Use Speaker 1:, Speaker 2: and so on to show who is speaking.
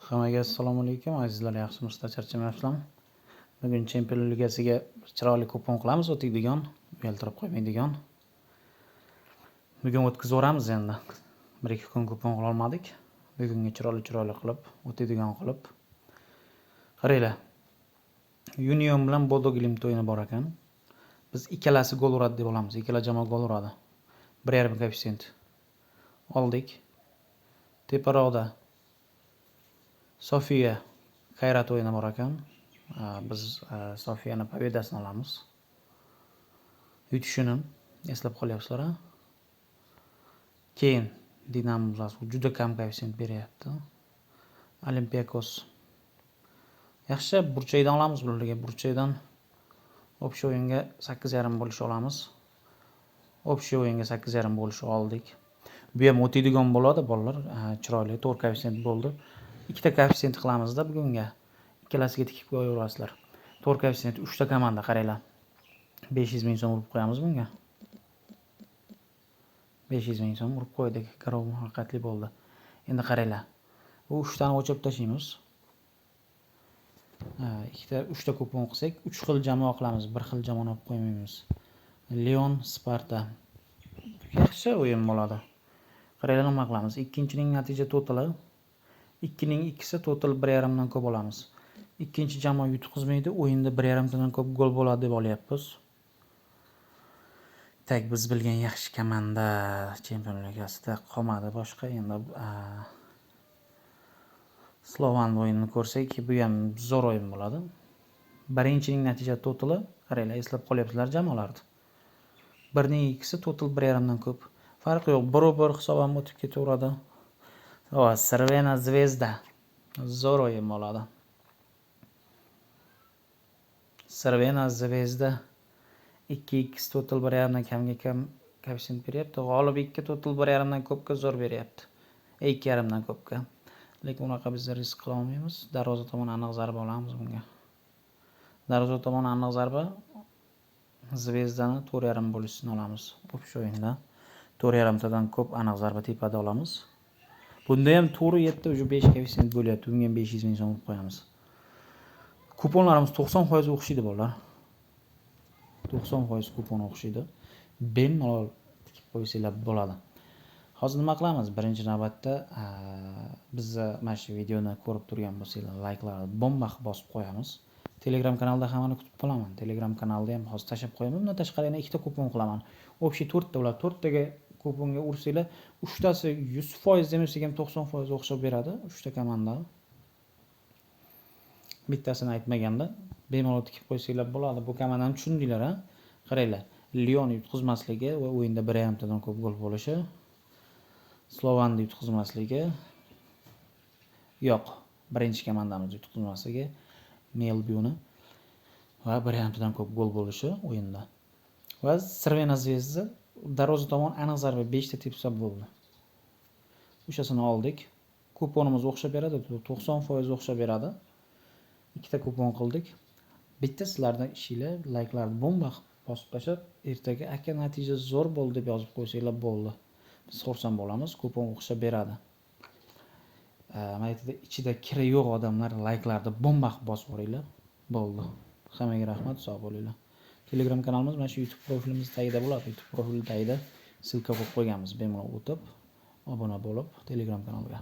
Speaker 1: Hammaga assalomu alaykum azizlar, yaxshimisizlar, charchamayapsizlarmi? Bugun Chempionlar Ligasiga chiroyli kupon qilamiz, o'tadigan, uyaltirib qo'ymaydigan. Bugun o'tkazib endi. 1-2 kun kupon qila olmadik. Bugunga chiroyli qilib, o'tadigan qilib. Qaranglar. Union bilan Bodo Glimt o'yini bor ekan. Biz ikkalasi gol uradi deb olamiz. Ikkala jamoa gol uradi. 1.5 koeffitsient oldik. Teparoqda Sofiya Kayrat o'yini bor ekan. Biz Sofiyani pobedasini olamiz. Yutishini eslab qolyapsizlar. Keyin Dinamo juda kam koeffitsient beryapti. Olympiakos yaxshi, burchakdan olamiz bularga. Burchakdan общий o'yinga 8.5 bo'lish olamiz. Общий o'yinga 8.5 bo'lish oldik. Bu ham o'tadigan bo'ladi bolalar. Chiroyli 4 koeffitsient bo'ldi. Ikkita koeffitsient qilamizda bugunga. Ikkalasiga tikib qo'yaverasizlar. 4 koeffitsient 3 ta komanda qaranglar. 500 ming so'm urib qo'yamiz bunga. 500 ming so'm urib qo'ydik. Garov muvaffaqiyatli bo'ldi. Endi qaranglar. Bu 3 tani o'chirib tashlaymiz. 3 ta kupon qilsak, 3 xil jamoa qilamiz. Bir xil jamoani olib qo'ymaymiz. Leon, Sparta. Yaxshi o'yin bo'ladi. Qaranglar nima qilamiz? Ikkinchining natija totali 2ning ikkisi total 1.5 dan ko'p olamiz. Ikkinchi jamoa yutqizmaydi, o'yinda 1.5 dan ko'p gol bo'ladi deb olyapmiz. Tak biz bilgan yaxshi komanda Chempionlar Ligasida qolmadi boshqa. Endi Slovan o'yinini ko'rsak, bu ham zo'r o'yin bo'ladi. Birinchining natija totali, qaranglar, eslab qolyapsizlar jamoalarni. Birning ikkisi total 1.5 dan ko'p. Farqi yo'q, barobar hisob ham o'tib ketaveradi. Crvena Zvezda zo'r o'yin bo'ladi. Crvena Zvezda 2x total 1.5 dan kamga kam koeffitsient beryapti. G'olib 2 total 1.5 dan ko'pga zo'r beryapti. 2.5 dan ko'pga. Lekin unaqa biz risk qila olmaymiz. Darvoza tomon aniq zarba olamiz bunga. Darvoza tomon aniq zarba Zvezdani 4.5 bo'lishini olamiz. Общий o'yinda 4.5 tadan ko'p aniq zarba tepada olamiz. Bunda ham to'g'ri 7 уже 5 koeffitsient bo'lyapti. Bunga ham 500 ming so'm urib qo'yamiz. Kuponlarimiz 90% o'xshaydi bolalar. 90% kupon o'xshaydi. Bemalol tikib qo'ysanglar bo'ladi. Hozir nima qilamiz? Birinchi navbatda biz mana shu videoni ko'rib turgan bo'lsanglar, layklarni bomba qilib bosib qo'yamiz. Telegram kanalda hammani kutib qolaman. Telegram kanalda ham hozir tashab qo'yaman. Bundan tashqari yana 2 ta kupon qilaman. Общий 4 ta ular. 4 taga kuponga ursanglar, 3 tasi 100% demasak ham 90% o'xshab beradi. 3 ta komanda. Bittasini aytmaganda bemalol tikib qo'ysanglar bo'ladi. Bu komandani tushundinglar, ha? Qaranglar. Leon yutqizmasligi va o'yinda 1.5 tadan ko'p gol bo'lishi. Slovanni yutqizmasligi. Yo'q, birinchi komandamiz yutqizmasligi. Melbuni va 1.5 tadan ko'p gol bo'lishi o'yinda. Va Crvena Zvezda darvoza tomon aniq zarba 5 ta tepsa bo'ldi. O'shasini oldik. Kuponimiz o'xshab beradi, 90% o'xshab beradi. 2 ta kupon qildik. Bitta sizlardan ishinglar, layklarni bomba bosib tashlab, ertaga aka natija zo'r bo'ldi deb yozib qo'ysanglar bo'ldi. Biz xursand bo'lamiz, kupon o'xshab beradi. Maytida ichida kiri yo'q odamlar layklarni bomba bosib yuboringlar. Bo'ldi. Hammaga rahmat, sog' bo'linglar. Telegram kanalimiz mana shu YouTube profilimiz tagida bo'ladi. YouTube profili tagida silka qo'yib qo'yganmiz. Bemalol o'tib, obuna bo'lib Telegram kanalga.